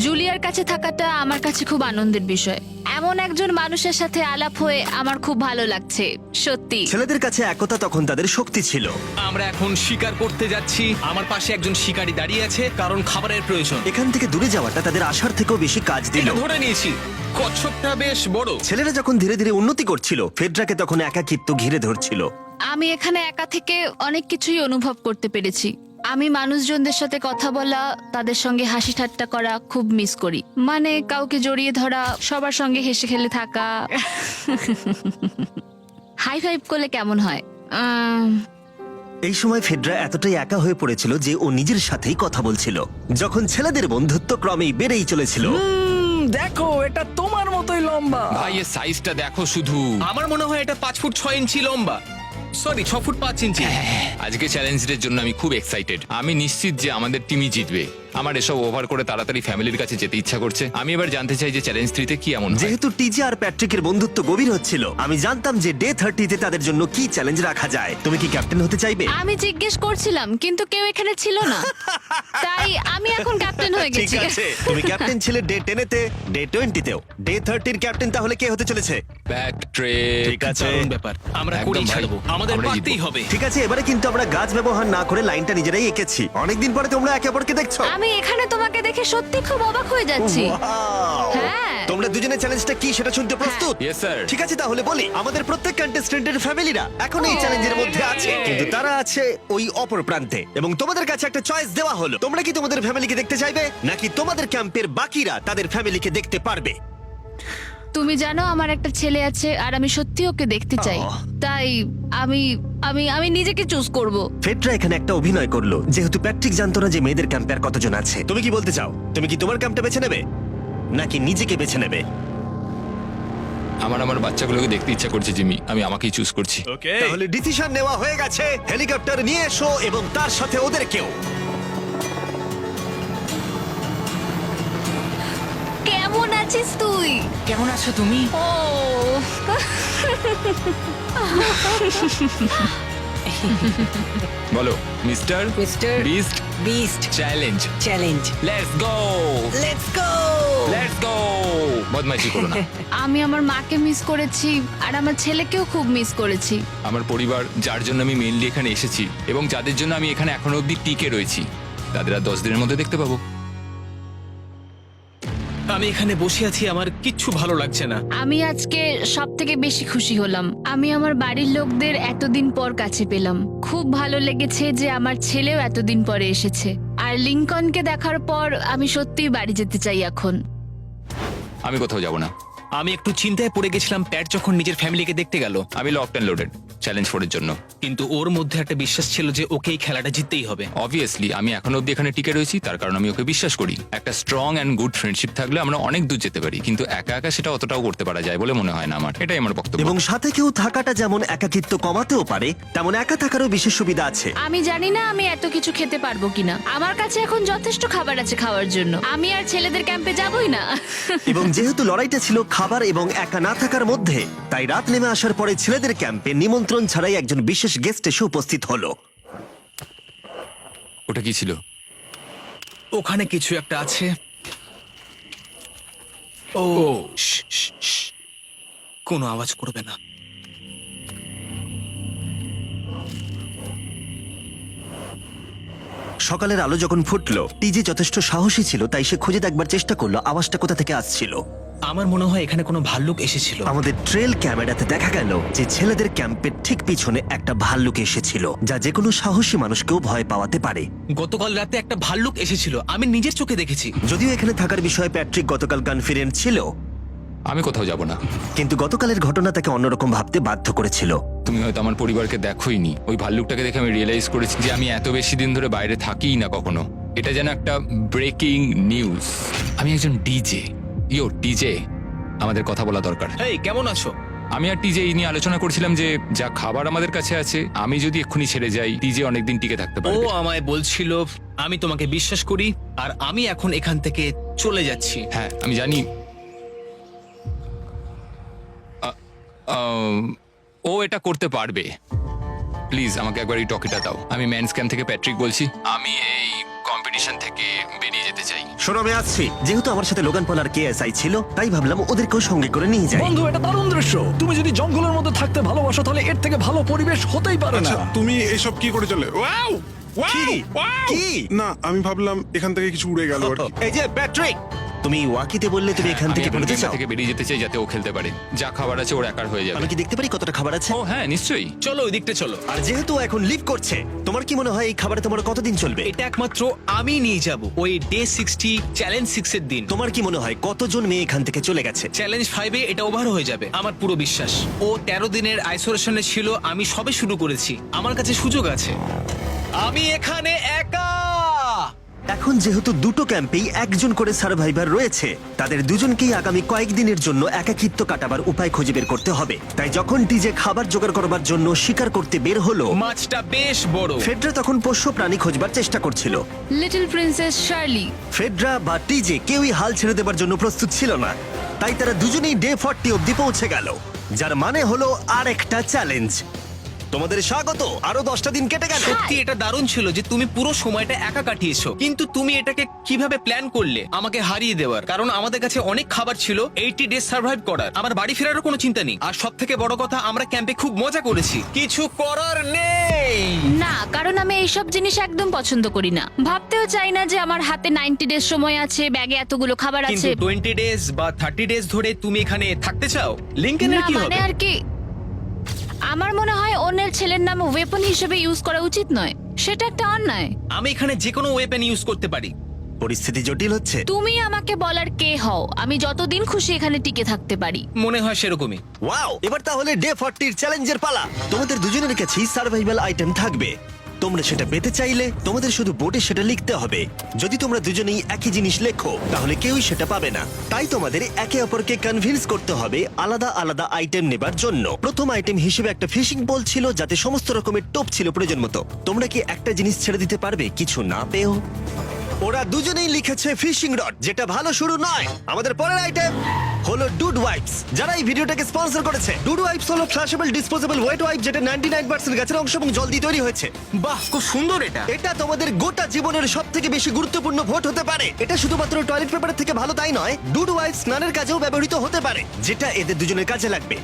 জুলিয়ার কাছে থাকাটা আমার কাছে খুব আনন্দের বিষয়। এমন একজন মানুষের সাথে আলাপ হয়ে আমার খুব ভালো লাগছে, সত্যি। ছেলেদের কাছে একতা তখন তাদের শক্তি ছিল। আমরা এখন শিকার করতে যাচ্ছি। আমার পাশে একজন শিকারী দাঁড়িয়ে আছে, কারণ খাবারের প্রয়োজন। এখান থেকে দূরে যাওয়াটা তাদের আশার থেকেও বেশি কাজ দিল। এটা ধরে নিয়েছি। কচ্ছপটা বেশ বড়। ছেলেরা যখন ধীরে ধীরে উন্নতি করছিল, ফেডরাকে তখন একাকিত্ব ঘিরে ধরছিল। আমি এখানে একা থেকে অনেক কিছুই অনুভব করতে পেরেছি। আমি মানুষজনদের সাথে কথা বলা, তাদের সঙ্গে হাসি ঠাট্টা করা খুব মিস করি। মানে কাউকে জড়িয়ে ধরা, সবার সঙ্গে হেসে খেলে থাকা। হাই ফাইভ করলে কেমন হয়? এই সময় ফেডরা এতটাই একা হয়ে পড়েছিল যে ও নিজের সাথেই কথা বলছিল। যখন ছেলেদের বন্ধুত্ব ক্রমেই বেড়েই চলেছিল। দেখো, এটা তোমার মতোই লম্বা। ভাই এর সাইজটা দেখো শুধু। আমার মনে হয় এটা 5 ফুট 6 ইঞ্চি লম্বা। সরি, 6 ফুট 5 ইঞ্চি। আজকে চ্যালেঞ্জের জন্য আমি খুব এক্সাইটেড। আমি নিশ্চিত যে আমাদের টিমই জিতবে। আমার এসব ওভার করে তাড়াতাড়ি ফ্যামিলির কাছে যেতে ইচ্ছা করছে। আমি এবার জানতে চাই যে চ্যালেঞ্জ 3-তে কি এমন হয়। যেহেতু টিজে আর প্যাট্রিকের বন্ধুত্ব গভীর হচ্ছিল, আমি জানতাম যে ডে 30-তে তাদের জন্য কি চ্যালেঞ্জ রাখা যায়। তুমি কি ক্যাপ্টেন হতে চাইবে? আমি জিজ্ঞেস করছিলাম, কিন্তু কেউ এখানে ছিল না, তাই আমি এখন ক্যাপ্টেন হয়ে ঠিক গেছি। আছে, তুমি ক্যাপ্টেন ছিলে ডে 10-তে, ডে 20-তেও। ডে 30-র ক্যাপ্টেন তাহলে কে হতে চলেছে? প্যাট্রিক। ঠিক আছে, দারুণ ব্যাপার। আমরা একদম করেই ভাই। ছাড়বো। আমাদের আমরাই পারতেই জিতবো। হবে। ঠিক আছে, এবারে কিন্তু আমরা গাছ ব্যবহার না করে লাইনটা নিজেরাই এঁকেছি। অনেকদিন পরে তোমরা একে অপরকে দেখছো। আমি এখানে তোমাকে দেখে সত্যি খুব অবাক হয়ে যাচ্ছি। Wow! হ্যাঁ। তোমরা দুজনের চ্যালেঞ্জটা কি সেটা শুনতে প্রস্তুত? Yes, sir. ঠিক আছে, তাহলে বলি, আমাদের প্রত্যেক কন্টেস্টেন্টের ফ্যামিলিরা এখন এই চ্যালেঞ্জের মধ্যে আছে, কিন্তু তারা আছে ওই অপর প্রান্তে। এবং তোমাদের কাছে একটা চয়েস দেওয়া হলো, তোমরা কি তোমাদের ফ্যামিলিকে দেখতে চাইবে নাকি তোমাদের ক্যাম্পের বাকিরা তাদের ফ্যামিলিকে দেখতে পারবে? তুমি জানো আমার একটা ছেলে আছে আর আমি সত্যি ওকে দেখতে চাই। আহ। তাই আমি আমি আমি নিজেকে চুজ করব। ফেডরা এখানে একটা অভিনয় করলো, যেহেতু প্যাট্রিক জানতো না যে মেয়েদের ক্যাম্পে আর কতজন আছে। তুমি কি বলতে চাও? তুমি কি তোমার ক্যাম্পটা বেছে নেবে নাকি নিজেকে বেছে নেবে? আমার বাচ্চাগুলোকে দেখতে ইচ্ছা করছে জিমি। আমি আমাকেই চুজ করছি। তাহলে ডিসিশন নেওয়া হয়ে গেছে। হেলিকপ্টার নিয়ে এসো এবং তার সাথে ওদেরকেও। কেমন আছিস তুই? কেমন আছো তুমি? ও বলো mister mister beast beast challenge. Challenge. Let's go, let's go. Let's go. বদমাইশি করো না। আমি আমার মাকে মিস করেছি আর আমার ছেলেকেও খুব মিস করেছি। আমার পরিবার, যার জন্য আমি মেইনলি এখানে এসেছি এবং যাদের জন্য আমি এখানে এখনো অবধি টিকে রয়েছি, তাদের আর 10 দিনের মধ্যে দেখতে পাবো। আমি এখানে বসে আছি, আমার কিচ্ছু ভালো লাগছে না। আমি আজকে সব থেকে বেশি খুশি হলাম। আমি আমার বাড়ির লোকদের এতদিন পর কাছে পেলাম। খুব ভালো লেগেছে যে আমার ছেলেও এতদিন পরে এসেছে। আর লিংকনকে দেখার পর আমি সত্যিই বাড়ি যেতে চাই এখন। আমি কোথাও যাব না। আমি একটু চিন্তায় পড়ে গেছিলাম প্যাট যখন নিজের ফ্যামিলিকে দেখতে গেল, আমি লকড অ্যান্ড লোডেড চ্যালেঞ্জ 4 এর জন্য। কিন্তু ওর মধ্যে একটা বিশ্বাস ছিল যে ওকে এই খেলাটা জিততেই হবে। অবভিয়াসলি আমি এখনো অব্দি এখানে টিকে রয়েছি, তার কারণ আমি ওকে বিশ্বাস করি। একটা স্ট্রং অ্যান্ড গুড ফ্রেন্ডশিপ থাকলে আমরা অনেক দূর যেতে পারি, কিন্তু একা একা সেটা অতটাও করতে পারা যায় বলে মনে হয় না আমার। এটাই আমার বক্তব্য। এবং সাথে কেউ থাকাটা যেমন একাকিত্ব কমাতেও পারে, তেমন একা থাকারও বিশেষ সুবিধা আছে। আমি জানি না আমি এত কিছু খেতে পারবো কিনা। আমার কাছে এখন যথেষ্ট খাবার আছে খাওয়ার জন্য। আমি আর ছেলেদের ক্যাম্পে যাবই না। এবং যেহেতু লড়াইটা ছিল খাবার এবং একা না থাকার মধ্যে, তাই রাত নেমে আসার পরে ছেলেদের ক্যাম্পে নিমন্ত্রণ ছাড়াই একজন বিশেষ গেস্ট এসে উপস্থিত হলো। ওটা কি ছিল? ওখানে কিছু একটা আছে। ও শ্, শ্, শ্। কোনো আওয়াজ করবে না। সকালের আলো যখন ফুটলো, টিজে যথেষ্ট সাহসী ছিল, তাই সে খুঁজে দেখবার চেষ্টা করলো আওয়াজটা কোথা থেকে আসছিল। আমার মনে হয় এখানে কোনো ভাল্লুক এসেছিল। আমাদের ট্রেল ক্যামেরাতে দেখা গেল যে ছেলেদের ক্যাম্পের ঠিক পিছনে একটা ভাল্লুক এসেছিল, যা যে কোনো সাহসী মানুষকেও ভয় পাওয়াতে পারে। গতকাল রাতে একটা ভাল্লুক এসেছিল, আমি নিজের চোখে দেখেছি। যদিও এখানে থাকার বিষয়ে প্যাট্রিক গতকাল কনফিডেন্ট ছিল, আমি কোথাও যাব না। কিন্তু গতকালের ঘটনা তাকে অন্যরকম ভাবতে বাধ্য করেছিল। তুমি হয়তো আমার পরিবারকে দেখোইনি। ওই ভাল্লুকটাকে দেখে আমি রিয়েলাইজ করেছি যে আমি এত বেশি দিন ধরে বাইরে থাকিই না কখনো। এটা যেন একটা ব্রেকিং নিউজ। আমি একজন ডিজে। ডিজে, আমাদের কথা বলা দরকার। এই কেমন আছো? আমি আর টিজে এই নিয়ে আলোচনা করছিলাম যে যা খাবার আমাদের কাছে আছে, আমি যদি এক্ষুনি ছেড়ে যাই টিজে অনেকদিন টিকে থাকতে ও পারবে। আমায় বলছিল আমি তোমাকে বিশ্বাস করি আর আমি এখন এখান থেকে চলে যাচ্ছি। হ্যাঁ আমি জানি। ও এটা করতে পারবে। প্লিজ আমাকে একবার এই টকিটা দাও। আমি ম্যানস ক্যাম্প থেকে প্যাট্রিক বলছি। আমি এই কম্পিটিশন থেকে বেরিয়ে যেতে চাই। শোনো, আমি আসছি। যেহেতু আমার সাথে লোগান পল আর কেএসআই ছিল, তাই ভাবলাম ওদেরকেও সঙ্গে করে নিয়ে যাই। বন্ধু, এটা দারুণ দৃশ্য। তুমি যদি জঙ্গলের মধ্যে থাকতে ভালোবাসো তাহলে এর থেকে ভালো পরিবেশ হতেই পারে না। আচ্ছা তুমি এসব কি করে চলে? ওয়াও কি? কি? না আমি ভাবলাম এখান থেকে কিছু উড়ে গেল আর কি। এই যে প্যাট্রিক, তুমি ওয়াকিতে বললে তুমি এখান আমি থেকে এখন বেরোতে গেমটা চাও। থেকে বেরিয়ে যেতে চাই যাতে ও খেলতে পারে। যা খাবার আছে ওর একার হয়ে যাবে। আমি কি দেখতে পারি কতটা খাবার আছে? ও হ্যাঁ নিশ্চয়ই। চলো ওই দিকটা চলো। আর যেহেতু ও এখন লিভ করছে, তোমার কি মনে হয় এই খাবারে তোমার কতদিন চলবে? এটা একমাত্র আমি নিয়ে যাব ওই ডে 60 চ্যালেঞ্জ 6 এর দিন। তোমার কি মনে হয় কতজন মেয়ে এখান থেকে চলে গেছে? চ্যালেঞ্জ 5 এ এটা ওভার হয়ে যাবে, আমার পুরো বিশ্বাস। ও 13 দিনের আইসোলেশনে ছিল, আমি সবে শুরু করেছি। আমার কাছে সুযোগ আছে। আমি এখানে একা। এখন যেহেতু দুটো ক্যাম্পেই একজন করে সার্ভাইভার রয়েছে, তাদের দুজনকেই আগামী কয়েকদিনের জন্য একাকিত্ব কাটাবার উপায় খুঁজে বের করতে হবে। তাই যখন টিজে খাবার জোগাড় করবার জন্য শিকার করতে বের হলো, মাছটা বেশ বড়। ফেডরা তখন পোষ্য প্রাণী খোঁজবার চেষ্টা করছিল। Little princess Shirley. ফেডরা বা টিজে কেউই হাল ছেড়ে দেবার জন্য প্রস্তুত ছিল না, তাই তারা দুজনেই ডে 40 অব্দি পৌঁছে গেল, যার মানে হলো আরেকটা চ্যালেঞ্জ। তোমাদের স্বাগত। আরো 10টা দিন কেটে গেল। সত্যি এটা দারুণ ছিল যে তুমি পুরো সময়টা একা কাটিয়েছো, কিন্তু তুমি এটাকে কিভাবে প্ল্যান করলে আমাকে হারিয়ে দেওয়ার? কারণ আমাদের কাছে অনেক খাবার ছিল 80 ডেজ সার্ভাইভ করার। আমার বাড়ি ফেরারও কোনো চিন্তা নেই। আর সব থেকে বড় কথা, আমরা ক্যাম্পে খুব মজা করেছি। কিছু করার নেই। না, কারণ আমি এইসব জিনিস একদম পছন্দ করি না। ভাবতেও চাই না যে আমার হাতে 90 ডেজ সময় আছে, ব্যাগে এতগুলো খাবার কিন্তু আছে। 20 ডেজ বা 30 ডেজ ধরে তুমি এখানে থাকতে চাও? লিংকেনের না কি মানে হবে? আর কি, আমার মনে হয় অন্যের ছেলের নাম ওয়েপন হিসেবে ইউজ করা উচিত নয়। সেটা একটা অন্যায়। আমি এখানে যে কোনো ওয়েপেন ইউজ করতে পারি। পরিস্থিতি জটিল হচ্ছে। তুমি আমাকে বলার কে হও? আমি যতদিন খুশি এখানে টিকে থাকতে পারি। মনে হয় সেরকমই। ওয়াও, এবার তাহলে ডে 40 চ্যালেঞ্জের পালা। তোমাদের দুজনের কাছেই সার্ভাইভাল আইটেম থাকবে। তোমরা সেটা পেতে চাইলে তোমাদের শুধু বোর্ডে সেটা লিখতে হবে। যদি তোমরা দুজনেই একই জিনিস লেখো, তাহলে কেউই সেটা পাবে না। তাই তোমাদের একে অপরকে কনভিন্স করতে হবে আলাদা আলাদা আইটেম নেবার জন্য। প্রথম আইটেম হিসেবে একটা ফিশিং বল ছিল, যাতে সমস্ত রকমের টোপ ছিল প্রয়োজন মতো। তোমরা কি একটা জিনিস ছেড়ে দিতে পারবে কিছু না পেও? ওরা দুজনেই লিখেছে ফিশিং রড, যেটা ভালো শুরু নয়। আমাদের পরের আইটেম হলো ডুড ওয়াইপস, যারা এই ভিডিওটাকে স্পন্সর করেছে। ডুড ওয়াইপস হলো ফ্ল্যাশেবল ডিসপোজেবল ওয়েট ওয়াইপ, যেটা 99% গাছের অংশ এবং জল দিয়ে তৈরি হয়েছে। বাহ, খুব সুন্দর এটা। এটা তোমাদের গোটা জীবনের সবথেকে বেশি গুরুত্বপূর্ণ ভোট হতে পারে। এটা শুধুমাত্র টয়লেট পেপারের থেকে ভালো তাই নয়, ডুড ওয়াইপস স্নানের কাজেও ব্যবহৃত হতে পারে, যেটা এদের দুজনের কাজে লাগবে।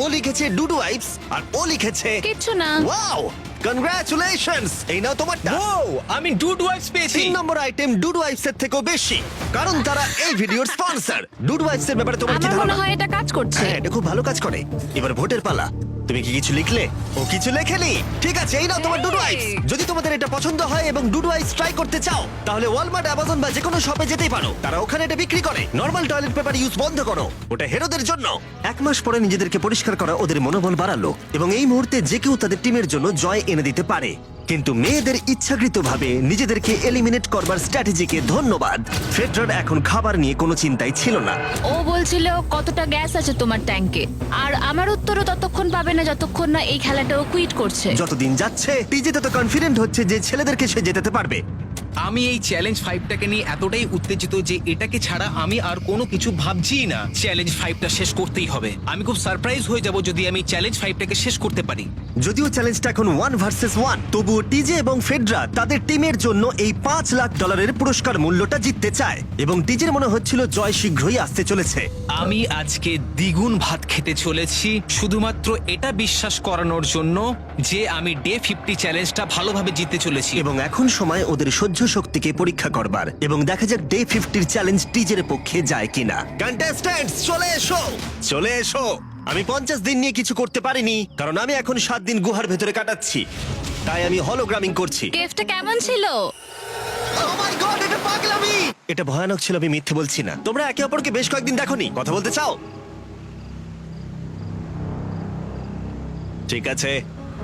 ও লিখেছে ডুড ওয়াইপস আর ও লিখেছে কিচ্ছু না। Wow, congratulations. এই নাও তোমারটা। ও, আমি ডুড ওয়াইপস পেয়েছি। 3 নম্বর আইটেম ডুড ওয়াইপস এর থেকেও বেশি, কারণ তারা এই ভিডিওর স্পন্সর। ডুড ওয়াইপস এর ব্যাপারে তোমার কি আমার মনে ধারণা? হয় এটা কাজ করছে। হ্যাঁ, এটা খুব ভালো কাজ করে। এবার ভোটের পালা। তুমি কি কিছু লিখলে? ও কিছু লেখেনি। ঠিক আছে, এই নাও তোমার ডুডু আইস। যদি তোমাদের এটা পছন্দ হয় এবং ডুডু আইস ট্রাই করতে চাও তাহলে ওয়ালমার্ট, অ্যামাজন বা যে কোনো শপে যেতেই পারো, তারা ওখানে এটা বিক্রি করে। নর্মাল টয়লেট পেপার ইউজ বন্ধ করো, ওটা হেরোদের জন্য। 1 মাস পরে নিজেদেরকে পরিষ্কার করা ওদের মনোবল বাড়ালো এবং এই মুহূর্তে যে কেউ তাদের টিমের জন্য জয় এনে দিতে পারে। কিন্তু মেয়েদের ইচ্ছাকৃতভাবে নিজেদেরকে এলিমিনেট করবার স্ট্র্যাটেজিকে ধন্যবাদ। ফেডরার এখন খাবার নিয়ে কোনো চিন্তাই ছিল না। ও বলছিল কতটা গ্যাস আছে তোমার ট্যাঙ্কে, আর আমার উত্তরও ততক্ষণ পাবে না যতক্ষণ না এই খেলাটা ও কুইট করছে। যতদিন যাচ্ছে টিজে তত কনফিডেন্ট হচ্ছে যে ছেলেদেরকে সে জেতাতে পারবে। আমি এই চ্যালেঞ্জ 5টাকে নিয়ে এতটাই উত্তেজিত যে এটাকে ছাড়া আমি আর কোনো কিছু ভাবছি না। চ্যালেঞ্জ 5টা শেষ করতেই হবে। আমি খুব সারপ্রাইজ হয়ে যাব যদি আমি চ্যালেঞ্জ 5টাকে শেষ করতে পারি। যদিও চ্যালেঞ্জটা এখন 1 ভার্সেস 1, তবুও টিজে এবং ফেডরা তাদের টিমের জন্য এই $5 লাখ পুরস্কার মূল্যটা জিততে চায় এবং টিজের মনে হচ্ছিল জয় শীঘ্রই আসতে চলেছে। আমি আজকে দ্বিগুণ ভাত খেতে চলেছি শুধুমাত্র এটা বিশ্বাস করানোর জন্য যে আমি ডে 50 চ্যালেঞ্জটা ভালোভাবে জিততে চলেছি। এবং এখন সময় ওদের সহ্য শক্তিকে পরীক্ষা করবার এবং দেখা যাক ডে 50 চ্যালেঞ্জ টিজের পক্ষে যায় কিনা। কন্টেস্ট্যান্টস চলে এসো, চলে এসো। আমি 50 দিন নিয়ে কিছু করতে পারিনি কারণ আমি এখন 7 দিন গুহার ভেতরে কাটাচ্ছি, তাই আমি হলোগ্রামিং করছি। কেভটা কেমন ছিল? Oh my God, এটা পাগলামি! এটা ভয়ানক ছিল, আমি মিথ্যে বলছি না। তোমরা একে অপরকে বেশ কয়েকদিন দেখোনি, কথা বলতে চাও? ঠিক আছে,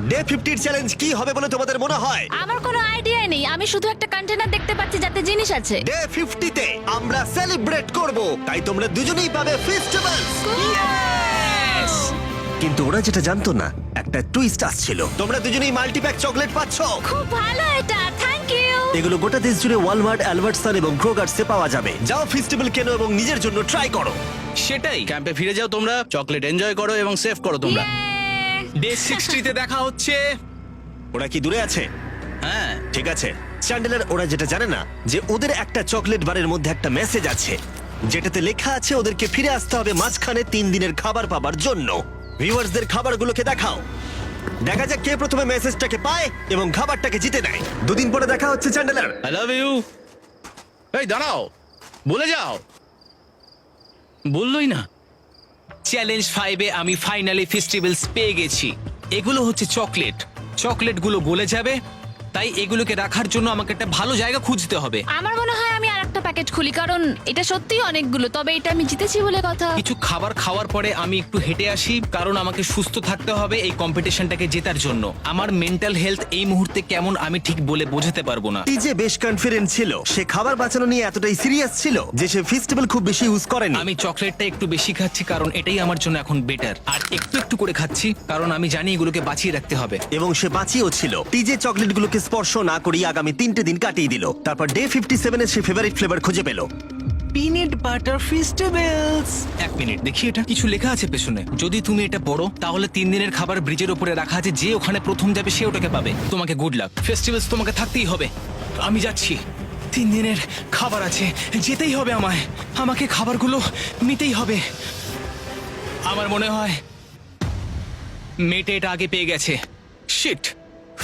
ডে 50 চ্যালেঞ্জ কি হবে বলে তোমাদের মনে হয়? আমার কোনো আইডিয়া নেই, আমি শুধু একটা কন্টেনার দেখতে পাচ্ছি যাতে জিনিস আছে। ডে 50 তে আমরা সেলিব্রেট করব, তাই তোমরা দুজনেই পাবে ফেস্টিভ্যালস। কিন্তু ওরা যেটা জানতো না, একটা টুইস্ট আসছিল। তোমরা দুজনেই মাল্টিপ্যাক চকলেট পাচ্ছ। খুব ভালো এটা, থ্যাংক ইউ। এগুলো গোটা দেশ জুড়ে ওয়ালমার্ট, অ্যালবার্টসন এবং ক্রোগার্সে পাওয়া যাবে। যাও ফেস্টিভ্যাল কেনো এবং নিজের জন্য ট্রাই করো। সেটাই। ক্যাম্পে ফিরে যাও তোমরা, চকলেট এনজয় করো এবং সেভ করো তোমরা। ডে 60তে দেখা হচ্ছে। ওরা কি দূরে আছে? হ্যাঁ, ঠিক আছে চ্যান্ডেলার, ওরা যেটা জানে না যে ওদের একটা চকলেট বারের মধ্যে একটা মেসেজ আছে যেটাতে লেখা আছে ওদেরকে ফিরে আসতে হবে মাঝখানে 3 দিনের খাবার পাবার জন্য। ভিউয়ার্সদের খাবারগুলোকে দেখাও, দেখা যাক কে প্রথমে মেসেজটাকে পায় এবং খাবারটাকে জিতে নেয়। 2 দিন পরে দেখা হচ্ছে চ্যান্ডেলার। I love you. এই দাঁড়াও, বলে যাও। বললোই না। চ্যালেঞ্জ 5-এ আমি ফাইনালি ফেস্টিভ্যালস পেয়ে গেছি। এগুলো হচ্ছে চকলেট, চকলেটগুলো গলে যাবে, তাই এগুলোকে রাখার জন্য আমাকে একটা ভালো জায়গা খুঁজতে হবে। আমার মনে হয় আমি আরেকটা প্যাকেট খুলি, কারণ এটা সত্যিই অনেকগুলো, তবে এটা আমি জিতেছি বলে কথা। কিছু খাবার খাওয়ার পরে আমি একটু হেঁটে আসি, কারণ আমাকে সুস্থ থাকতে হবে এই কম্পিটিশনটাকে জেতার জন্য। আমার মেন্টাল হেলথ এই মুহূর্তে কেমন আমি ঠিক বলে বোঝাতে পারবো না। টিজে বেশ কনফিডেন্ট ছিল, সে খাবার বাঁচানো নিয়ে এতটাই সিরিয়াস ছিল যে সে ফেস্টিভ্যাল খুব বেশি ইউজ করেনি। আমি চকলেটটা একটু বেশি খাচ্ছি কারণ এটাই আমার জন্য এখন বেটার, আর একটু একটু করে খাচ্ছি কারণ আমি জানি এগুলোকে বাঁচিয়ে রাখতে হবে। এবং সে বাঁচিয়েও ছিল। টিজে চকলেটগুলোকে স্পর্শ না করেই আগামী 3টে দিন কাটিয়ে দিল। তারপর ডে 57 এ সে ফেভারিট ফ্লেভার খুঁজে পেল। Peanut butter festivals. 1 মিনিট দেখি, এটা কিছু লেখা আছে পেছনে। যদি তুমি এটা পড়ো তাহলে 3 দিনের খাবার ব্রিজের উপরে রাখা আছে, যে ওখানে প্রথম যাবে সে ওটাকে পাবে। তোমাকে গুড লাক। ফেস্টিভ্যালস তোমাকে থাকতেই হবে। আমি যাচ্ছি, 3 দিনের খাবার আছে, যেতেই হবে আমায়। আমাকে খাবারগুলো নিতেই হবে। আমার মনে হয় মেয়েটা এটা আগে পেয়ে গেছে। শিট।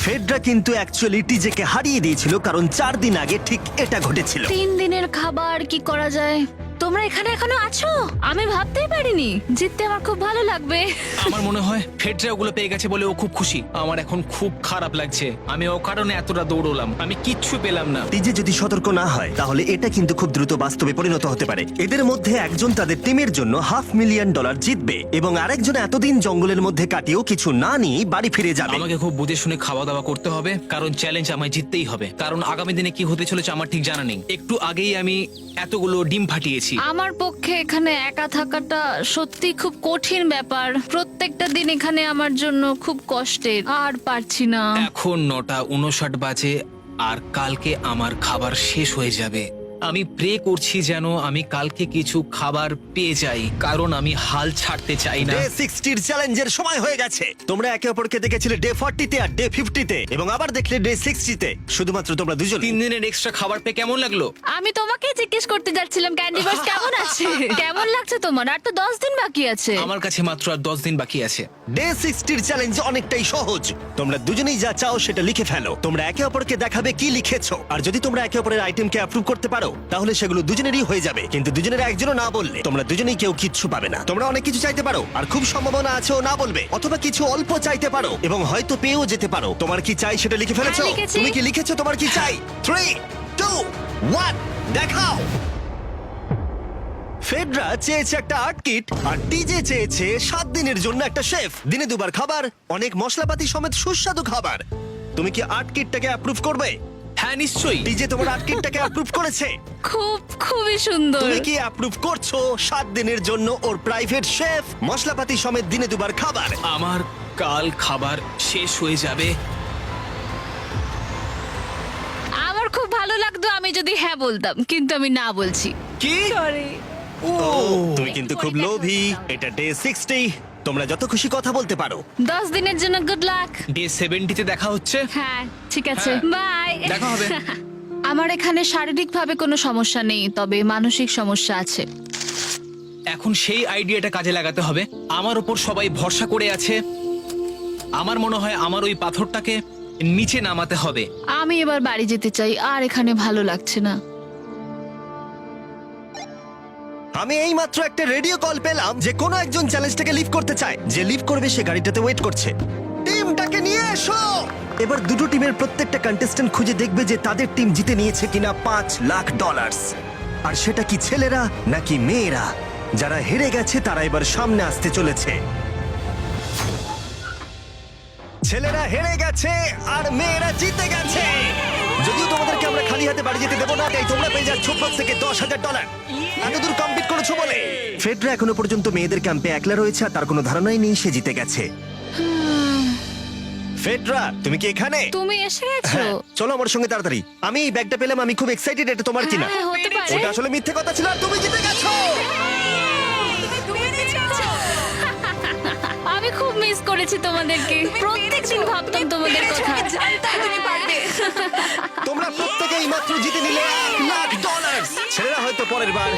ফেডরা কিন্তু অ্যাকচুয়ালি টিজেকে হারিয়ে দিয়েছিল কারণ 4 দিন আগে ঠিক এটা ঘটেছিল। 3 দিনের খাবার কি করা যায়? তোমরা এখানে এখনো আছো? আমি ভাবতেই পারিনি। জিততে আমার খুব ভালো লাগবে। আমার মনে হয় ফেডরা ওগুলো পেয়ে গেছে বলে ও খুব খুশি। আমার এখন খুব খারাপ লাগছে, আমি ও কারণে এতটা দৌড়লাম, আমি কিচ্ছু পেলাম না। টিজে যদি সতর্ক না হয় তাহলে এটা কিন্তু খুব দ্রুত বাস্তবে পরিণত হতে পারে। এদের মধ্যে একজন তাদের টিমের জন্য $500,000 জিতবে এবং আরেকজন এতদিন জঙ্গলের মধ্যে কাটিয়েও কিছু না নিয়ে বাড়ি ফিরে যাবে। আমাকে খুব বুঝে শুনে খাওয়া দাওয়া করতে হবে, কারণ চ্যালেঞ্জ আমায় জিততেই হবে। কারণ আগামী দিনে কি হতে চলেছে আমার ঠিক জানা নেই। একটু আগেই আমি এতগুলো ডিম ফাটিয়েছি। আমার পক্ষে এখানে একা থাকাটা সত্যি খুব কঠিন ব্যাপার। প্রত্যেকটা দিন এখানে আমার জন্য খুব কষ্টের, আর পারছি না। এখন 9:59 বাজে আর কালকে আমার খাবার শেষ হয়ে যাবে। আমি প্রে করছি যেন আমি কালকে কিছু খাবার পেয়ে যাই, কারণ আমি হাল ছাড়তে চাই না। ডে 60 চ্যালেঞ্জের সময় হয়ে গেছে। তোমরা একে অপরকে দেখেছিলে ডে 40 তে আর ডে 50 তে এবং আবার দেখলে ডে 60 তে। শুধুমাত্র তোমরা দুজন। 3 দিনের এক্সট্রা খাবার পেয়ে কেমন লাগলো? আমি তোমাকে জিজ্ঞেস করতে যাচ্ছিলাম ক্যান্ডি বাস কেমন আছে। কেমন লাগছে তোমার? আর তো 10 দিন বাকি আছে। আমার কাছে মাত্র আর 10 দিন বাকি আছে। ডে 60 চ্যালেঞ্জ অনেকটাই সহজ। তোমরা দুজনেই যা চাও সেটা লিখে ফেলো। তোমরা একে অপরকে দেখাবে কি লিখেছো, আর যদি তোমরা একে অপরের আইটেমকে অ্যাপ্রুভ করতে পারো তাহলে সেগুলো দুজনেরই হয়ে যাবে, কিন্তু দুজনের একজনও না বললে তোমরা দুজনেই কেউ কিচ্ছু পাবে না। তোমরা অনেক কিছু চাইতে পারো, আর খুব সম্ভাবনা আছে ও না বলবে, অথবা কিছু অল্প চাইতে পারো এবং হয়তো পেয়েও যেতে পারো। তোমার কি চাই সেটা লিখে ফেলেছো? হ্যাঁ, লিখেছি। তুমি কি লিখেছো তোমার কি চাই? 3, 2, 1, দেখাও। ফেডরা চেয়েছে একটা আর্ট কিট, আর ডিজে চেয়েছে 7 দিনের জন্য একটা শেফ, দিনে 2 বার খাবার, অনেক মশলাপাতি সমেত সুস্বাদু খাবার। তুমি কি আর্ট কিটটাকে অ্যাপ্রুভ করবে? হ্যাঁ নিশ্চয়ই। ডিজে তোমার আর্ট কিটটাকে অ্যাপ্রুভ করেছে। খুবই সুন্দর। তুমি কি অ্যাপ্রুভ করছো 7 দিনের জন্য ওর প্রাইভেট শেফ, মশলাপাতি সমেত দিনে 2 বার খাবার? আমার কাল খাবার শেষ হয়ে যাবে। আমার খুব ভালো লাগতো আমি যদি হ্যাঁ বলতাম, কিন্তু আমি না বলছি। কি? ও, তুমি কিন্তু খুব লোভী। এটা ডে 60, তোমরা যত খুশি কথা বলতে পারো। 10 দিনের জন্য গুড লাক। ডে 70-তে দেখা হচ্ছে। হ্যাঁ ঠিক আছে, হ্যাঁ। বাই। দেখা হবে। আমার এখানে শারীরিকভাবে কোনো সমস্যা নেই, তবে মানসিক সমস্যা আছে। এখন সেই আইডিয়াটা কাজে লাগাতে হবে। আমার উপর সবাই ভরসা করে আছে। আমার মনে হয় আমার ওই পাথরটাকে নিচে নামাতে হবে। আমি এবার বাড়ি যেতে চাই, আর এখানে ভালো লাগছে না। আমি এইমাত্র একটা রেডিও কল পেলাম যে কোনো একজন চ্যালেঞ্জটাকে লিভ করতে চায়। যে লিভ করবে সে গাড়িটাতে ওয়েট করছে। টিমটাকে নিয়ে এসো। এবার দুটো টিমের প্রত্যেকটা কন্টেস্ট্যান্ট খুঁজে দেখবে যে তাদের টিম জিতে নিয়েছে কিনা $5 লাখ। আর সেটা কি ছেলেরা নাকি মেয়েরা? যারা হেরে গেছে তারা এবার সামনে আসতে চলেছে। ছেলেরা হেরে গেছে আর মেয়েরা জিতে গেছে। যদিও তোমাদেরকে আমরা খালি হাতে বাড়ি যেতে দেবো না, তাই তোমরা পেয়ে যাচ্ছ প্রত্যেকে $10,000। এতদূর কমপ্লিট করেছো বলে। ফেডরা এখনো পর্যন্ত মেয়েদের ক্যাম্পে একলা রয়েছে, আর তার কোনো ধারণাই নেই সে জিতে গেছে। ফেডরা, তুমি কি এখানে? তুমি এসে গেছো? হ্যাঁ, চলো আমার সঙ্গে তাড়াতাড়ি। আমি এই ব্যাগটা পেলাম, আমি খুব এক্সাইটেড। এটা তোমার কিনা? হ্যাঁ, হতে পারে। ওটা আসলে মিথ্যে কথা ছিল, আর তুমি জিতে গেছো। আমি খুব মিস করেছি তোমাদেরকে। প্রত্যেকদিন ভাবতাম তোমাদের কথা। তোমরা প্রত্যেকেই মাত্র জিতে নিলে $1 লাখ। ছেলেরা হয়তো পরের বার